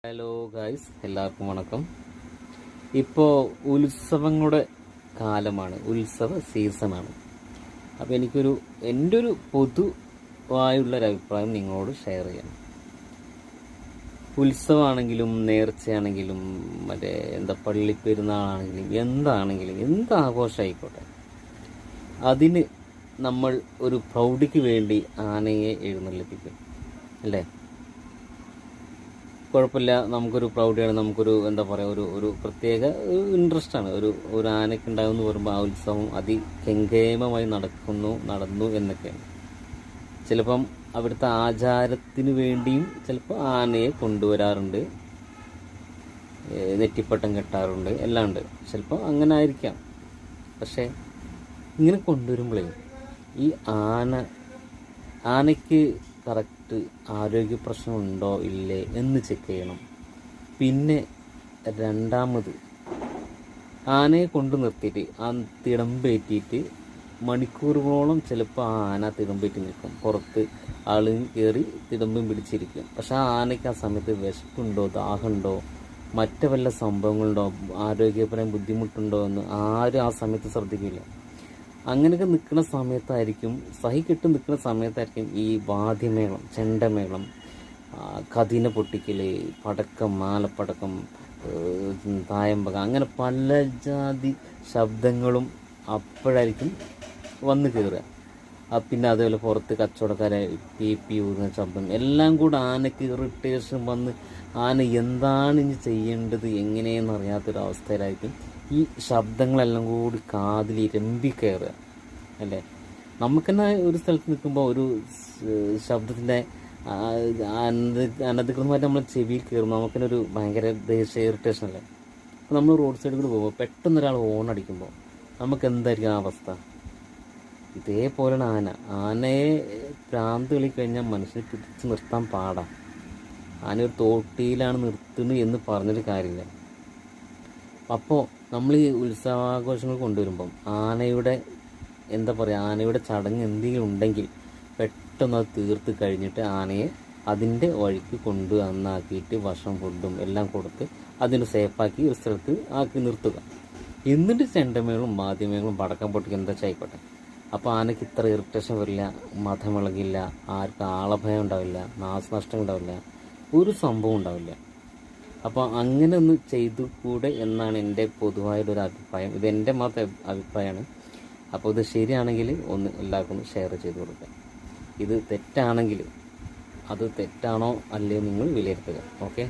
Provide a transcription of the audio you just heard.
Hello guys, എല്ലാവർക്കും വണക്കം. ഇപ്പോൾ ഉത്സവങ്ങളുടെ കാലമാണ്, ഉത്സവ സീസണാണ്. അപ്പോൾ എൻ്റെ ഒരു പൊതുവായുള്ളൊരു അഭിപ്രായം നിങ്ങളോട് ഷെയർ ചെയ്യാം. ഉത്സവമാണെങ്കിലും നേർച്ചയാണെങ്കിലും പള്ളിപ്പെരുന്നാളാണെങ്കിലും എന്താണെങ്കിലും എന്ത് ആഘോഷമായിക്കോട്ടെ, അതിന് നമ്മൾ ഒരു പ്രൗഢിക്ക് വേണ്ടി ആനയെ എഴുന്നള്ളിപ്പിക്കും അല്ലേ? കുഴപ്പമില്ല, നമുക്കൊരു പ്രൗഢിയാണ്, നമുക്കൊരു ഒരു പ്രത്യേക ഇൻട്രസ്റ്റാണ് ഒരു ആനയ്ക്ക് ഉണ്ടാകുമെന്ന് പറയുമ്പോൾ ആ ഉത്സവം അതികെങ്കേമമായി നടന്നു എന്നൊക്കെയാണ്. ചിലപ്പം അവിടുത്തെ ആചാരത്തിന് വേണ്ടിയും ചിലപ്പോൾ ആനയെ കൊണ്ടുവരാറുണ്ട്, നെറ്റിപ്പട്ടം കെട്ടാറുണ്ട്, എല്ലാം ഉണ്ട്. ചിലപ്പോൾ അങ്ങനെ ആയിരിക്കാം. പക്ഷേ ഇങ്ങനെ കൊണ്ടുവരുമ്പോഴേ ഈ ആനയ്ക്ക് കറക്റ്റ് ആരോഗ്യ പ്രശ്നമുണ്ടോ ഇല്ലേ എന്ന് ചെക്ക് ചെയ്യണം. പിന്നെ രണ്ടാമത്, ആനയെ കൊണ്ടു നിർത്തിയിട്ട് ആ തിടമ്പേറ്റിയിട്ട് മണിക്കൂറുകളോളം ചിലപ്പോൾ ആ ആന തിടമ്പേറ്റി നിൽക്കും. പുറത്ത് ആൾ കയറി തിടമ്പും പിടിച്ചിരിക്കും. പക്ഷെ ആ ആനയ്ക്ക് ആ സമയത്ത് വിശപ്പുണ്ടോ, ദാഹമുണ്ടോ, മറ്റു വല്ല സംഭവങ്ങളുണ്ടോ, ആരോഗ്യപരമായ ബുദ്ധിമുട്ടുണ്ടോ എന്ന് ആരും ആ സമയത്ത് ശ്രദ്ധിക്കില്ല. അങ്ങനെയൊക്കെ നിൽക്കുന്ന സമയത്തായിരിക്കും, സഹിക്കെട്ട് നിൽക്കുന്ന സമയത്തായിരിക്കും ഈ വാദ്യമേളം, ചെണ്ടമേളം, കതിന പൊട്ടിക്കൽ, പടക്കം, മാലപ്പടക്കം, തായമ്പക, അങ്ങനെ പല ജാതി ശബ്ദങ്ങളും അപ്പോഴായിരിക്കും വന്ന് കയറുക. പിന്നെ അതേപോലെ പുറത്ത് കച്ചവടക്കാരെ പി ഊതുന്ന ശബ്ദം, എല്ലാം കൂടെ ആനയ്ക്ക് ഇറിറ്റേഷൻ വന്ന് ആന എന്താണ് ഇനി ചെയ്യേണ്ടത് എങ്ങനെയെന്നറിയാത്തൊരവസ്ഥയിലായിരിക്കും ഈ ശബ്ദങ്ങളെല്ലാം കൂടി കാതിൽ ഇരമ്പിക്കയറുക അല്ലേ? നമുക്ക് തന്നെ ഒരു സ്ഥലത്ത് നിൽക്കുമ്പോൾ ഒരു ശബ്ദത്തിൻ്റെ അനധികൃതമായിട്ട് നമ്മൾ ചെവിയിൽ കയറുമ്പോൾ നമുക്കെന്നെ ഒരു ഭയങ്കര ദേഷ്യ ഇറിറ്റേഷൻ അല്ലേ? അപ്പോൾ നമ്മൾ റോഡ് സൈഡിൽ കൂടി പോകുമ്പോൾ പെട്ടെന്നൊരാൾ ഹോൺ അടിക്കുമ്പോൾ നമുക്ക് എന്തായിരിക്കും ആ അവസ്ഥ? ഇതേപോലെയാണ് ആനയെ ഭ്രാന്ത് കളിക്കഴിഞ്ഞാൽ മനുഷ്യനെ പിടിച്ച് നിർത്താൻ പാടാം. ആന ഒരു തോട്ടിയിലാണ് നിർത്തുന്നത് എന്ന് പറഞ്ഞൊരു കാര്യമില്ല. അപ്പോൾ നമ്മൾ ഈ ഉത്സവാഘോഷങ്ങൾ കൊണ്ടുവരുമ്പം ആനയുടെ ചടങ്ങ് എന്തെങ്കിലും ഉണ്ടെങ്കിൽ പെട്ടെന്ന് അത് തീർത്ത് കഴിഞ്ഞിട്ട് ആനയെ അതിൻ്റെ വഴിക്ക് നന്നാക്കിയിട്ട് ഭക്ഷണം ഫുഡും എല്ലാം കൊടുത്ത് അതിന് സേഫാക്കി ഒരു സ്ഥലത്ത് ആക്കി നിർത്തുക. എന്നിട്ട് ചെണ്ടമേളും വാദ്യമേളും പടക്കം പൊട്ടിക്കുക എന്താ ആയിക്കോട്ടെ. അപ്പോൾ ആനയ്ക്ക് ഇത്ര ഇറിറ്റേഷൻ വരില്ല, മതമിളകില്ല, ആർക്കും ആളഭയം ഉണ്ടാവില്ല, നാശനഷ്ടം ഉണ്ടാവില്ല, ഒരു സംഭവം ഉണ്ടാവില്ല. അപ്പോൾ അങ്ങനെ ഒന്ന് ചെയ്തു കൂടെ എന്നാണ് എൻ്റെ പൊതുവായൊരു അഭിപ്രായം. ഇതെൻ്റെ മാത്രം അഭിപ്രായമാണ്. അപ്പോൾ ഇത് ശരിയാണെങ്കിൽ ഒന്ന് എല്ലാവർക്കും ഷെയർ ചെയ്ത് കൊടുക്കുക. ഇത് തെറ്റാണെങ്കിൽ അത് തെറ്റാണോ അല്ലയോ നിങ്ങൾ വിലയിരുത്തുക. ഓക്കെ.